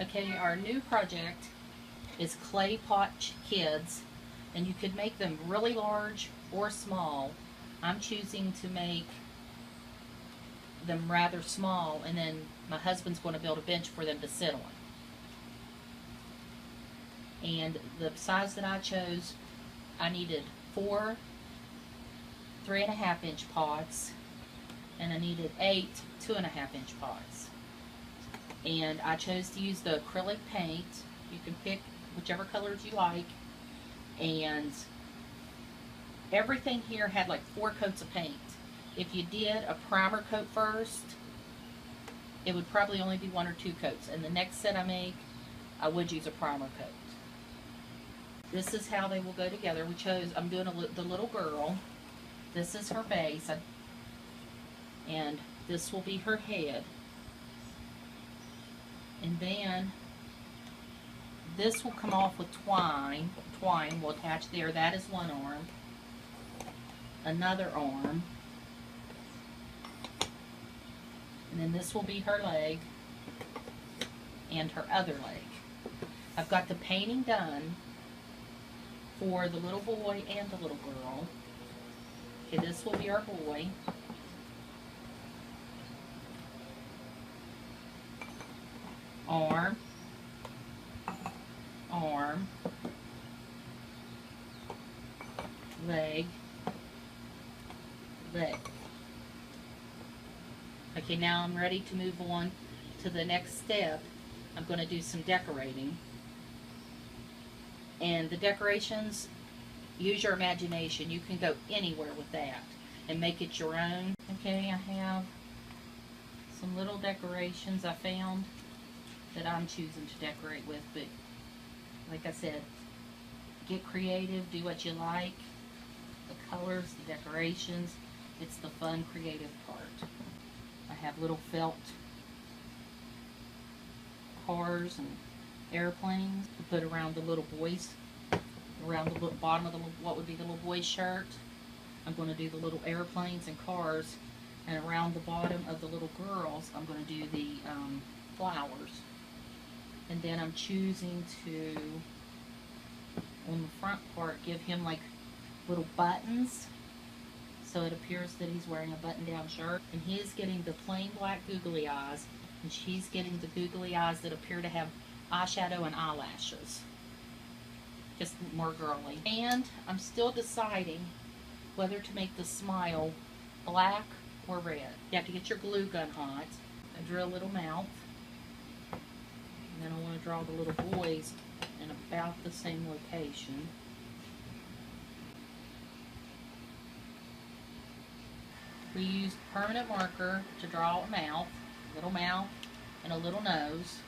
Okay, our new project is clay pot kids, and you could make them really large or small. I'm choosing to make them rather small, and then my husband's going to build a bench for them to sit on. And the size that I chose, I needed 4 3.5-inch pots, and I needed 8 2.5-inch pots. And I chose to use the acrylic paint. You can pick whichever colors you like. And everything here had like 4 coats of paint. If you did a primer coat first, it would probably only be 1 or 2 coats. And the next set I make, I would use a primer coat. This is how they will go together. I'm doing the little girl. This is her base. And this will be her head. And then this will come off with twine. Twine will attach there. That is one arm. Another arm. And then this will be her leg and her other leg. I've got the painting done for the little boy and the little girl. Okay, this will be our boy. Arm, arm, leg, leg. Okay, now I'm ready to move on to the next step. I'm going to do some decorating. And the decorations, use your imagination. You can go anywhere with that and make it your own. Okay, I have some little decorations I found that I'm choosing to decorate with, but like I said, get creative, do what you like. The colors, the decorations, it's the fun, creative part. I have little felt cars and airplanes to put around the little boys, around the bottom of what would be the little boy's shirt. I'm going to do the little airplanes and cars, and around the bottom of the little girls, I'm going to do the flowers. And then I'm choosing to, on the front part, give him like little buttons, so it appears that he's wearing a button-down shirt. And he is getting the plain black googly eyes, and she's getting the googly eyes that appear to have eyeshadow and eyelashes. Just more girly. And I'm still deciding whether to make the smile black or red. You have to get your glue gun hot. I drew a little mouth. And then I want to draw the little boys in about the same location. We used permanent marker to draw a mouth, and a little nose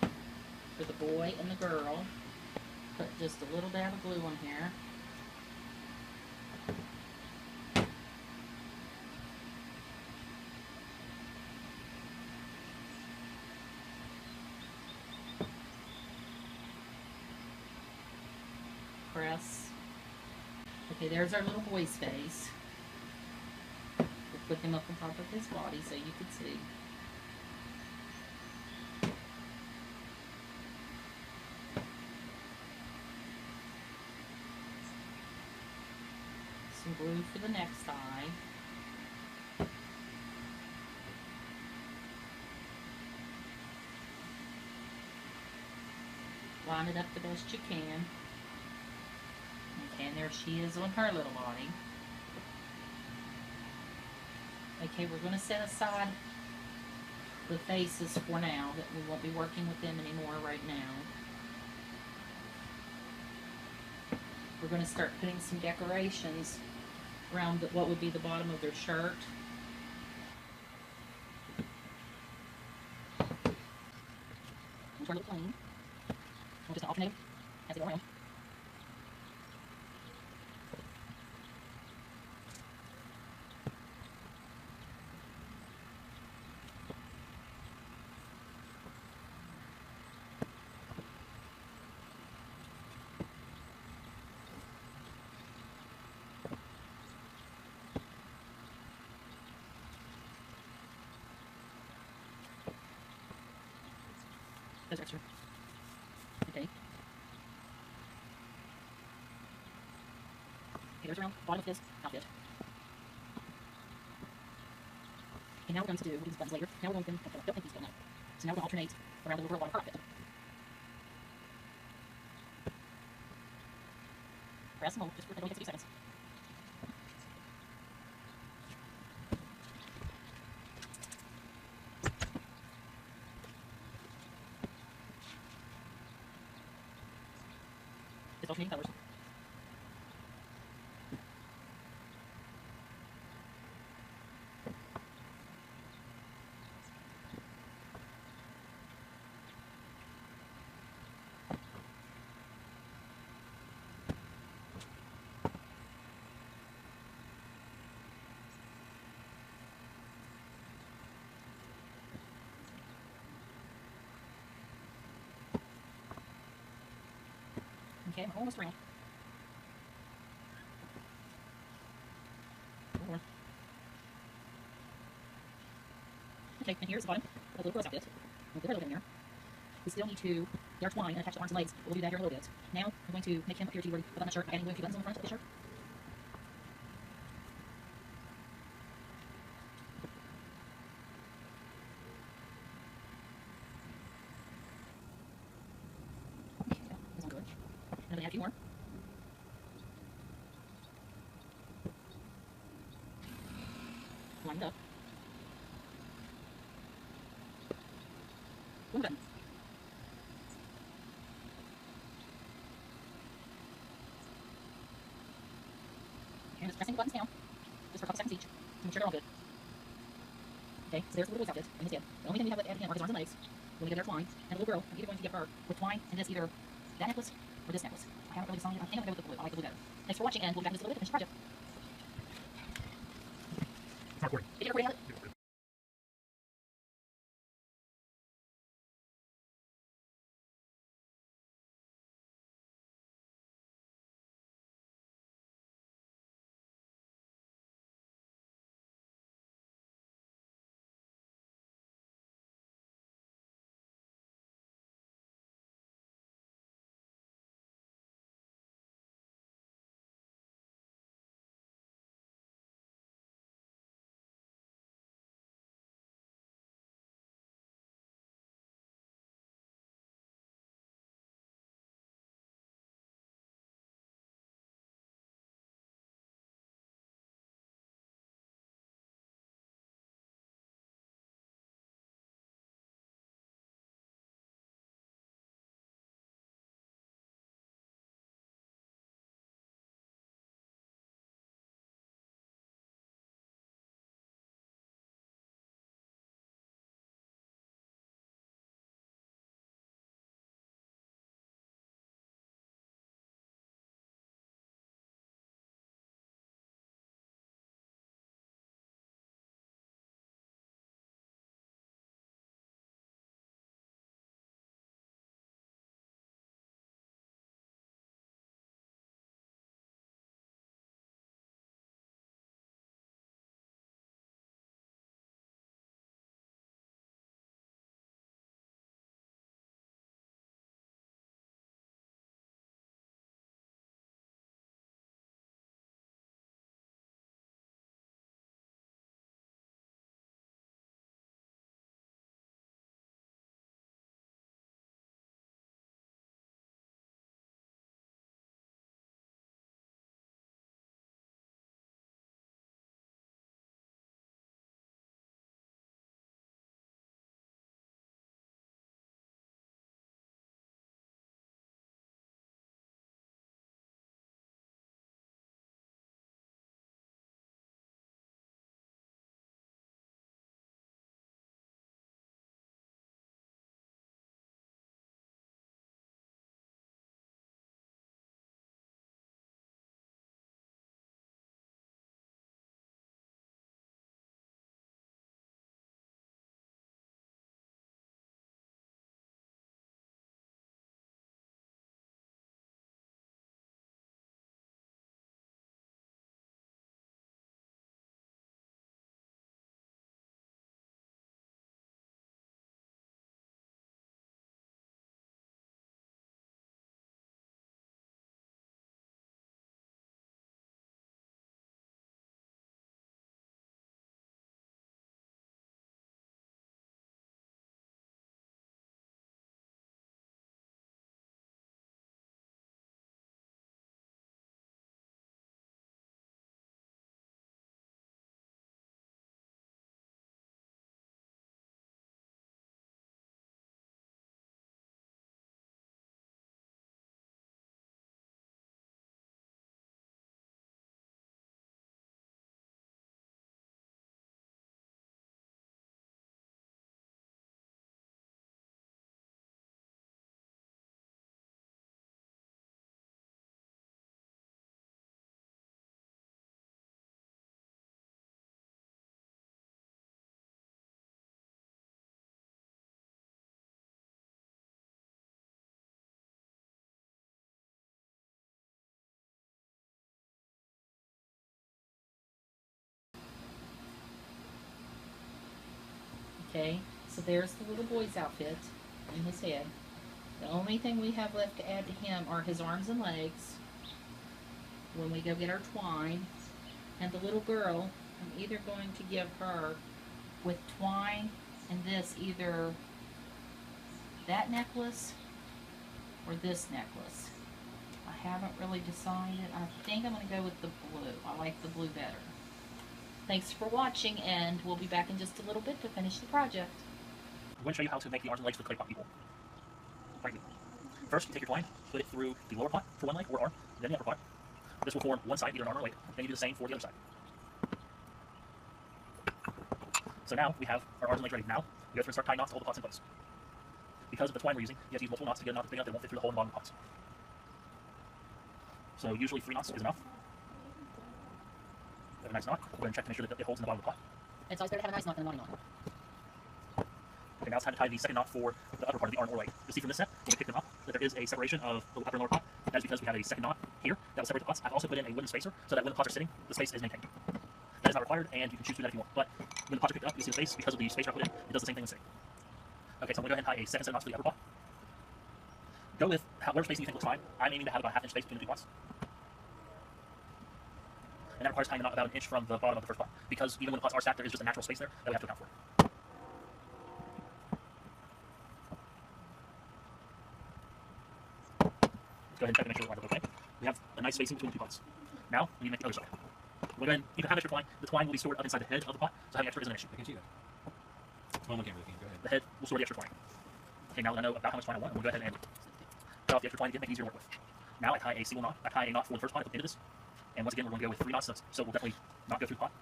for the boy and the girl. Put just a little dab of glue on here. Press. Okay, there's our little boy's face. We'll put him up on top of his body so you can see. Some glue for the next eye. Line it up the best you can. Okay, and there she is on her little body. Okay, we're going to set aside the faces for now, that we won't be working with them anymore right now. We're going to start putting some decorations around what would be the bottom of their shirt. We'll turn it plain. We'll just alternate them as they go around. Those are extra. Okay. Okay, there's around the bottom of his outfit. And now we're going to do, we'll do these buttons later. Now we're going to, okay, don't think these go now. So now we're going to alternate around the little girl bottom of her outfit. Press and hold, just for it only takes a few seconds. It's alternating colors. Okay, we're almost around. Okay, and here's the bottom of the little girl's outfit. We'll put her in there. We still need to get our twine and attach the arms and legs. We'll do that here in a little bit. Now, I'm going to make him appear to you where the button shirt by adding a few buttons on the front of the shirt. Okay, that sounds good. And I'm going to add a few more. Line it up. One button. And just pressing the buttons down, just for a couple seconds each, to make sure they're all good. Okay, so there's the little boy's outfit and his head. The only thing we have to add again are his arms and legs. We're going to get our twine. And the little girl, I'm either going to give her with twine and this either that necklace or this necklace. I haven't really decided. I think I'm going to go with the blue. I like the blue better. Thanks for watching, and we'll be back in just a little bit to finish the project. Start recording. Did you recording of it? Okay, so there's the little boy's outfit in his head. The only thing we have left to add to him are his arms and legs when we go get our twine. And the little girl, I'm either going to give her with twine and this, either that necklace or this necklace. I haven't really decided. I think I'm going to go with the blue. I like the blue better. Thanks for watching, and we'll be back in just a little bit to finish the project. I'm going to show you how to make the arms and legs for the clay pot people. Right. First, you take your twine, put it through the lower pot for one leg or arm, then the upper pot. This will form one side, either an arm or leg. Then you do the same for the other side. So now we have our arms and legs ready. Now we go through and start tying knots to hold the pots in place. Because of the twine we're using, you have to use multiple knots to get a knot that's big enough that it won't fit through the hole in the bottom of the pots. So usually 3 knots is enough. We have a nice knot. We'll go ahead and check to make sure that it holds in the bottom of the pot. It's always better to have a nice knot than a naughty knot. Okay, now it's time to tie the second knot for the upper part of the arm or leg. You'll see from this set, when we pick them up, that there is a separation of the upper and lower pot. That is because we have a second knot here that will separate the pots. I've also put in a wooden spacer so that when the pots are sitting, the space is maintained. That is not required, and you can choose to do that if you want. But when the pots are picked up, you'll see the space. Because of the spacer I put in, it does the same thing when sitting. Okay, so I'm going to go ahead and tie a second set of knots to the upper pot. Go with whatever spacing you think looks fine. I'm aiming to have about a 1/2 inch space between the two pots. And that requires tying the knot about 1 inch from the bottom of the first pot. Because even when the pots are stacked, there is just a natural space there that we have to account for. Let's go ahead and check and make sure the lines are okay. We have a nice spacing between the two pots. Now, we need to make the other side. We'll go ahead and you can have extra twine. The twine will be stored up inside the head of the pot, so having extra isn't an issue. I can see that. Well, look at everything. Go ahead. The head will store the extra twine. Okay, now that I know about how much twine I want, I'm going to go ahead and cut off the extra twine to make it easier to work with. Now I tie a single knot. I tie a knot for the first pot at the end of this. And once again, we're going to go with 3 knots, so we'll definitely not go through the pot.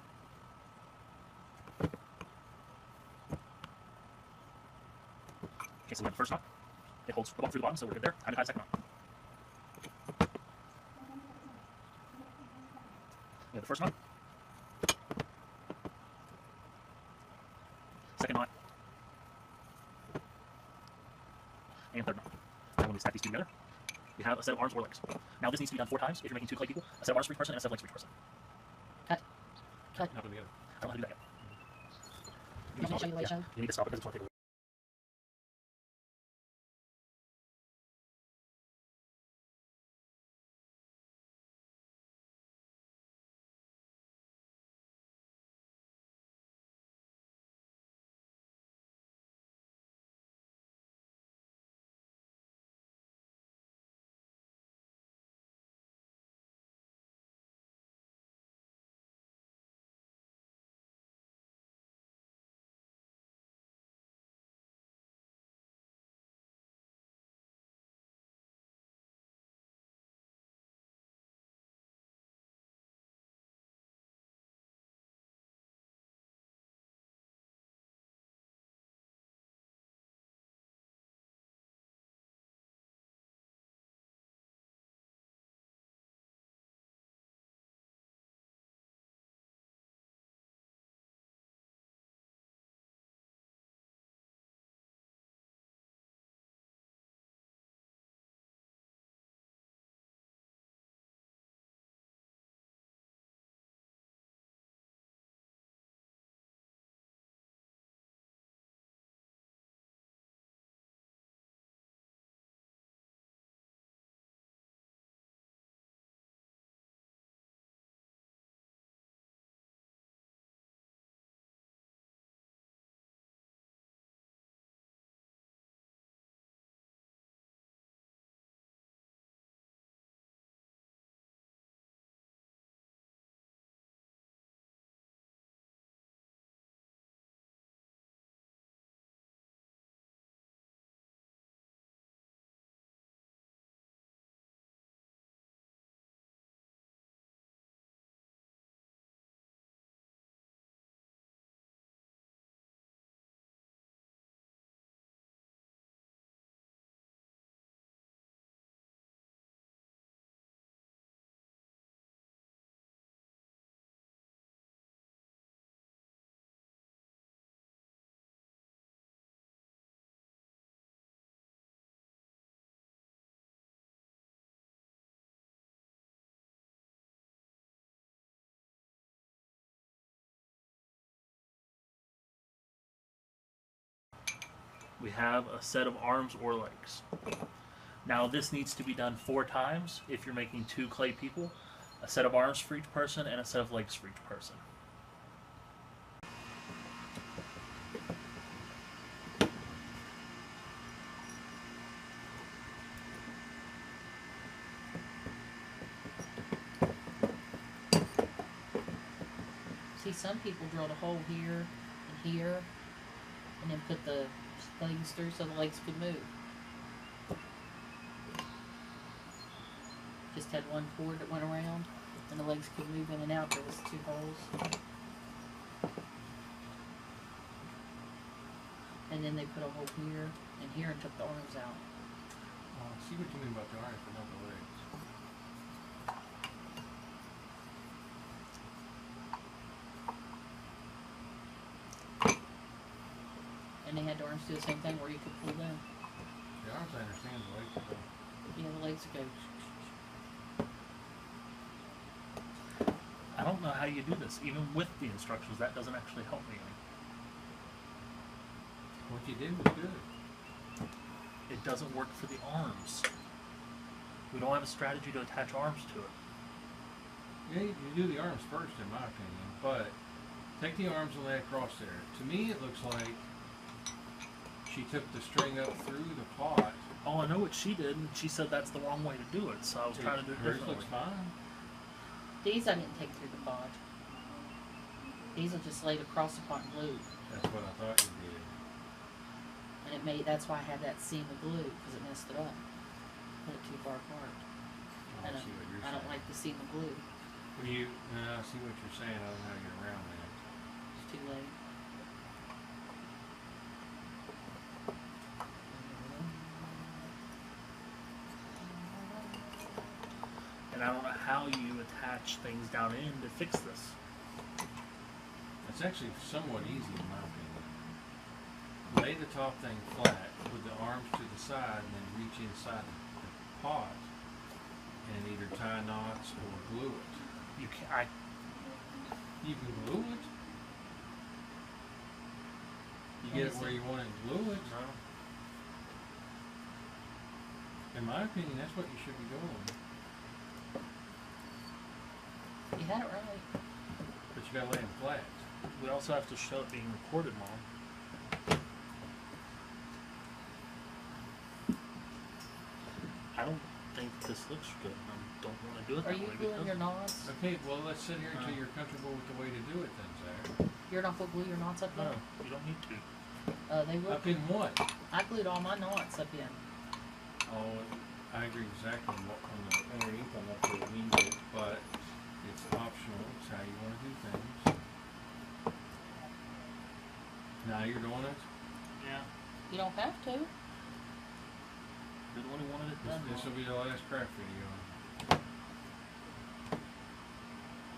Okay, so we have the first knot. It holds the bottom through the bottom, so we're good there. Time to tie the second knot. We have the first knot. Second knot. And third knot. Now when we stack these two together, we have a set of arms or legs. Now this needs to be done 4 times if you're making 2 clay people. A set of arms for each person and a set of legs for each person. Cut. Cut. Not put them together. I don't know how to do that yet. You want me to show you the way it's shown? You need to stop it because it's going to take a we have a set of arms or legs. Now this needs to be done 4 times if you're making 2 clay people, a set of arms for each person and a set of legs for each person. See, some people drilled a hole here and here, and then put the legs through so the legs could move. Just had one cord that went around, and the legs could move in and out. There was 2 holes. And then they put a hole here and here and took the arms out. I see what you mean about the arms, but not the legs. And they had the arms do the same thing where you could pull them. The arms I understand, the legs I don't. Yeah, the legs would go. I don't know how you do this. Even with the instructions, that doesn't actually help me any. What you did was good. It doesn't work for the arms. We don't have a strategy to attach arms to it. Yeah, you do the arms first, in my opinion, but take the arms and lay across there. To me, it looks like she took the string up through the pot. Oh, I know what she did, and she said that's the wrong way to do it, so I was trying to do it Hers differently. looks fine. These I didn't take through the pod. These I just laid across the pot and glued. That's what I thought you did. And it made, that's why I had that seam of glue, because it messed it up. Put it too far apart. I And see what you're I don't saying. like the seam of glue. Well, I see what you're saying. I don't know how to get around that. It's too late. And I don't know how you attach things down in to fix this. It's actually somewhat easy in my opinion. Lay the top thing flat with the arms to the side and then reach inside the pot and either tie knots or glue it. You can You can glue it. You get it where you want it, glue it. no. In my opinion, that's what you should be doing. You had it right. But you gotta lay them flat. We also have to show it being recorded, Mom. I don't think this looks good. I don't want to do it Are that you way gluing because your knots? Okay, well let's sit here until you're comfortable with the way to do it then, Zach. You're not gonna glue your knots up no, there? you don't need to. They will. Up in what? I glued all my knots up in. Oh, I agree exactly on the underneath on that it means it, but it's optional. It's how you want to do things. Now you're doing it. Yeah. You don't have to. You're the one who wanted it done. This will be the last craft video.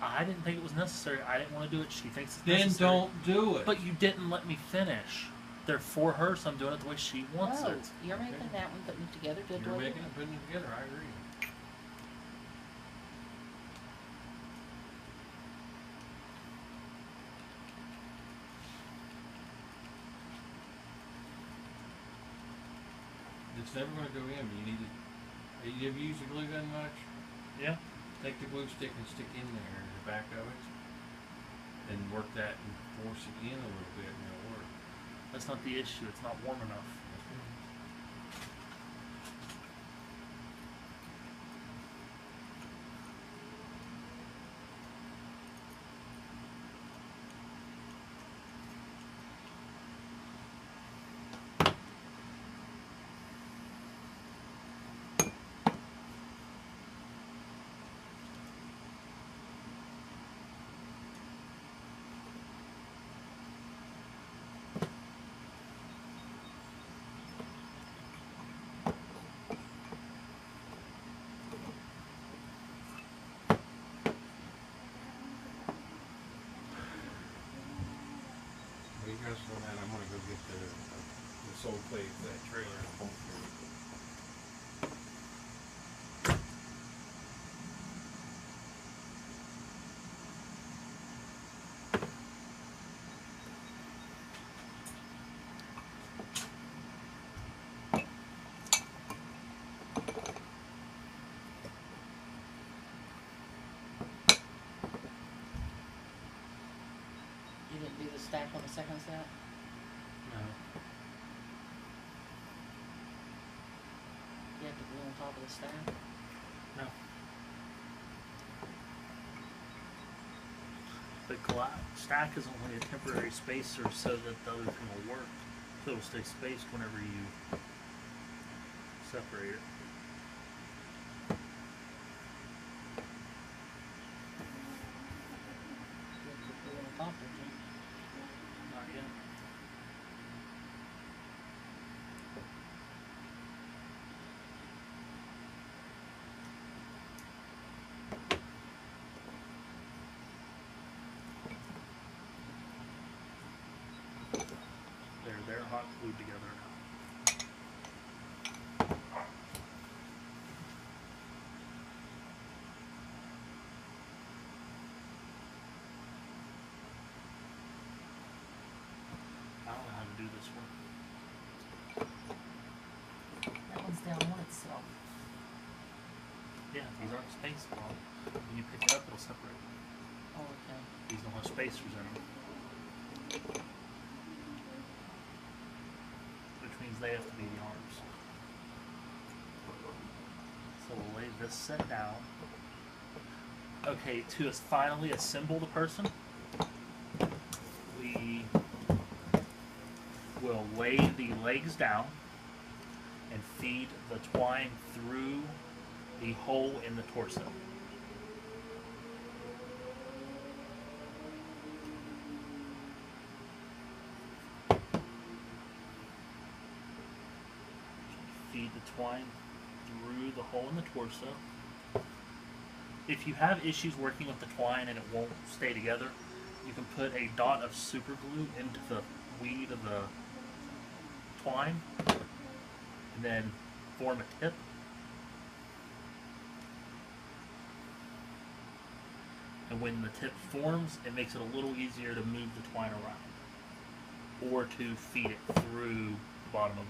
I didn't think it was necessary. I didn't want to do it. She thinks it's Then necessary. don't do it. But you didn't let me finish. They're for her, so I'm doing it the way she wants No, it. you're making that one, putting it together. Do it the You're way you making it, putting it together. I agree. It's never going to go in, but you need to. Have you used a glue gun much? Yeah. Take the glue stick and stick in there, the back of it, and work that and force it in a little bit, and it'll work. That's not the issue. It's not warm enough. Well, you guys go down. I'm gonna go get the sold plate for that trailer and home for it. stack on the second set? No. You have to glue on top of the stack? No. The stack is only a temporary spacer so that the other thing will work. So it'll stay spaced whenever you separate it. You have to glue on top, don't you? Not yet. They're hot glued together now. I don't know how to do this one. That one's down on itself. Yeah, these aren't spaced wrong. When you pick it up, it'll separate. Oh, okay. These don't have spacers in them. Which means they have to be the arms. So we'll lay this set down. Okay, to finally assemble the person, we will lay the legs down and feed the twine through the hole in the torso. Feed the twine through the hole in the torso. If you have issues working with the twine and it won't stay together, you can put a dot of super glue into the weed of the twine and then form a tip. And when the tip forms, it makes it a little easier to move the twine around or to feed it through the bottom of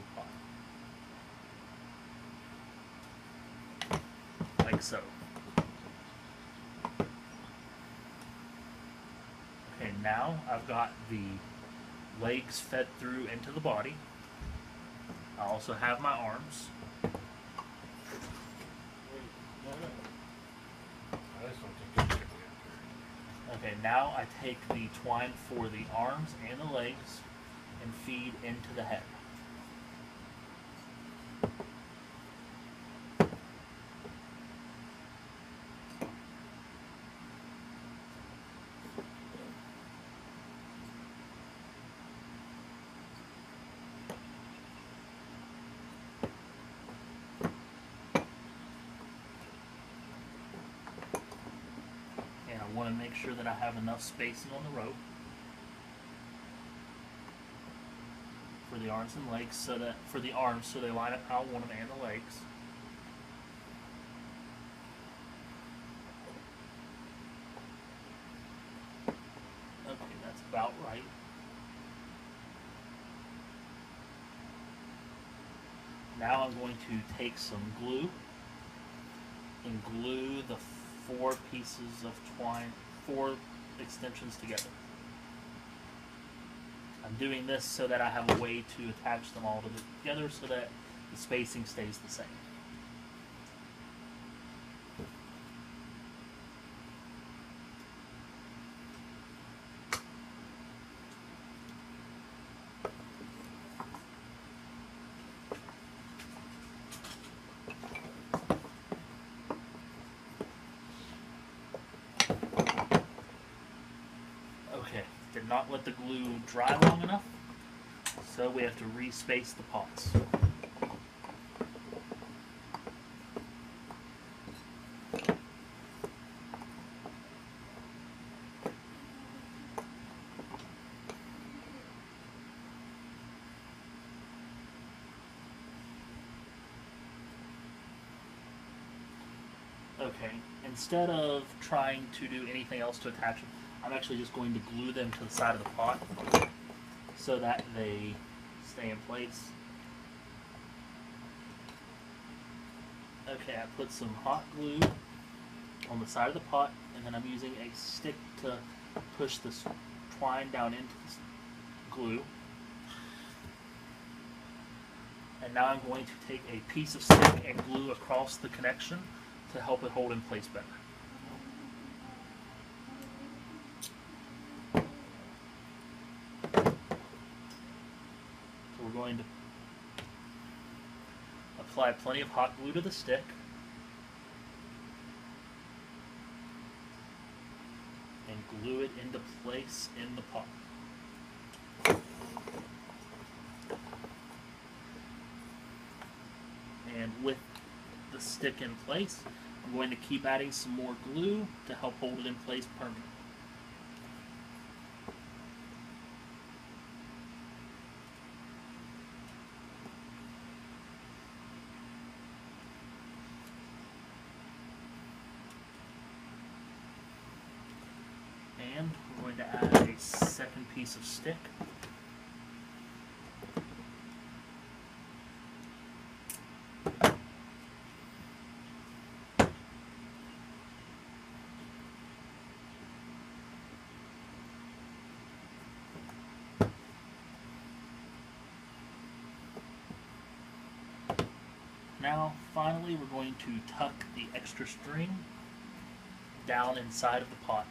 the pot. Like so. Okay, now I've got the legs fed through into the body. I also have my arms. Okay, now I take the twine for the arms and the legs and feed into the head. And I want to make sure that I have enough spacing on the rope for the arms and legs, so that for the arms, so they line up how I want them, and the legs. Okay, that's about right. Now I'm going to take some glue and glue the 4 pieces of twine, 4 extensions together. I'm doing this so that I have a way to attach them all together so that the spacing stays the same. Okay, did not let the glue dry long enough, so we have to re-space the pots. Okay, instead of trying to do anything else to attach them, I'm actually just going to glue them to the side of the pot so that they stay in place. Okay, I put some hot glue on the side of the pot, and then I'm using a stick to push this twine down into glue. And now I'm going to take a piece of stick and glue across the connection to help it hold in place better. So we're going to apply plenty of hot glue to the stick. And glue it into place in the pot. And with the stick in place, I'm going to keep adding some more glue to help hold it in place permanently. And we're going to add a second piece of stick. Now, finally, we're going to tuck the extra string down inside of the pot.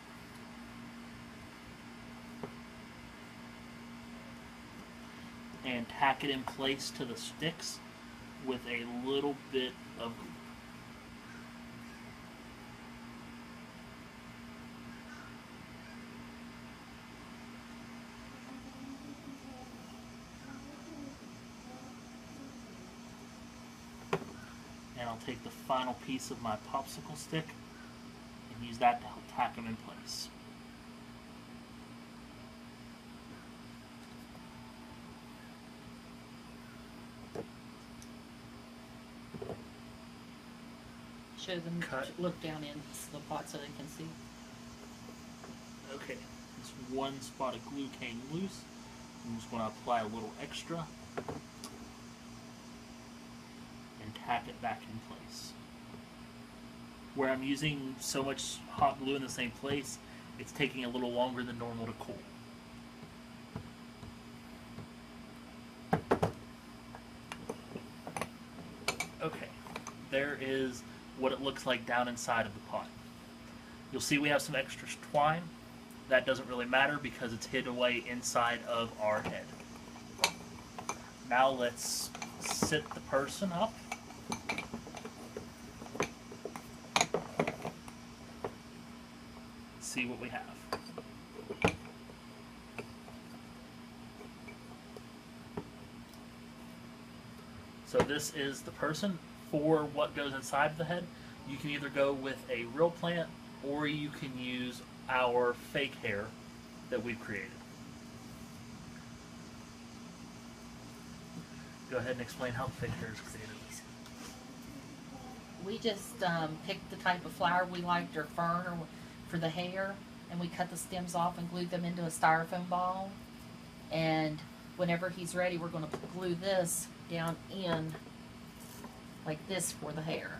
And tack it in place to the sticks with a little bit of glue. And I'll take the final piece of my popsicle stick and use that to help tack them in place. Show them, Cut. look down in the pot so they can see. Okay, this one spot of glue came loose. I'm just going to apply a little extra and tack it back in place. Where I'm using so much hot glue in the same place, it's taking a little longer than normal to cool. Okay, there is what it looks like down inside of the pot. You'll see we have some extra twine. That doesn't really matter because it's hid away inside of our head. Now let's sit the person up. See what we have. So this is the person. For what goes inside of the head, you can either go with a real plant or you can use our fake hair that we've created. Go ahead and explain how the fake hair is created. We just picked the type of flower we liked, or fern, or for the hair, and we cut the stems off and glued them into a styrofoam ball. And whenever he's ready, we're going to glue this down in like this for the hair.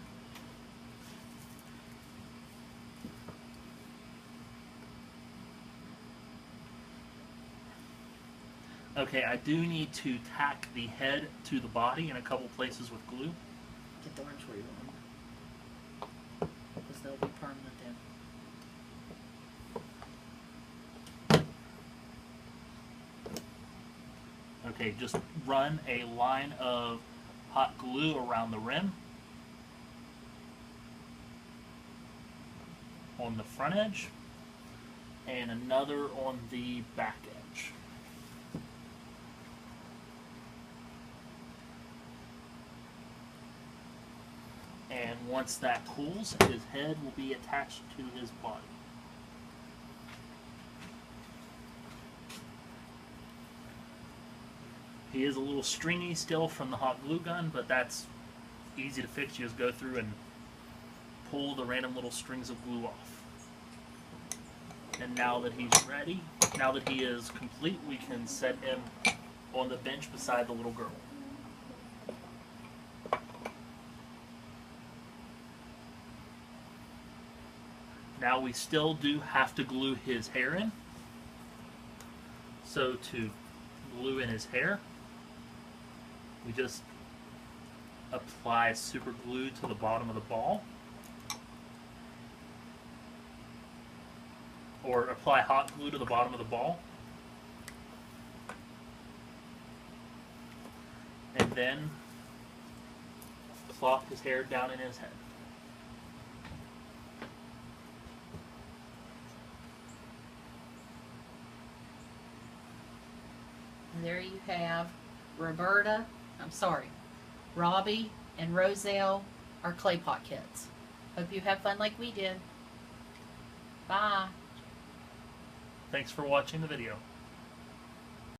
Okay, I do need to tack the head to the body in a couple places with glue. Get the orange where you want, because they'll be permanent then. Okay, just run a line of hot glue around the rim on the front edge and another on the back edge. And once that cools, his head will be attached to his body. He is a little stringy still from the hot glue gun, but that's easy to fix. You just go through and pull the random little strings of glue off. And now that he's ready, now that he is complete, we can set him on the bench beside the little girl. Now we still do have to glue his hair in. So to glue in his hair, we just apply super glue to the bottom of the ball, or apply hot glue to the bottom of the ball, and then plop his hair down in his head. And there you have Robbie and Roselle, our clay pot kids. Hope you have fun like we did. Bye. Thanks for watching the video.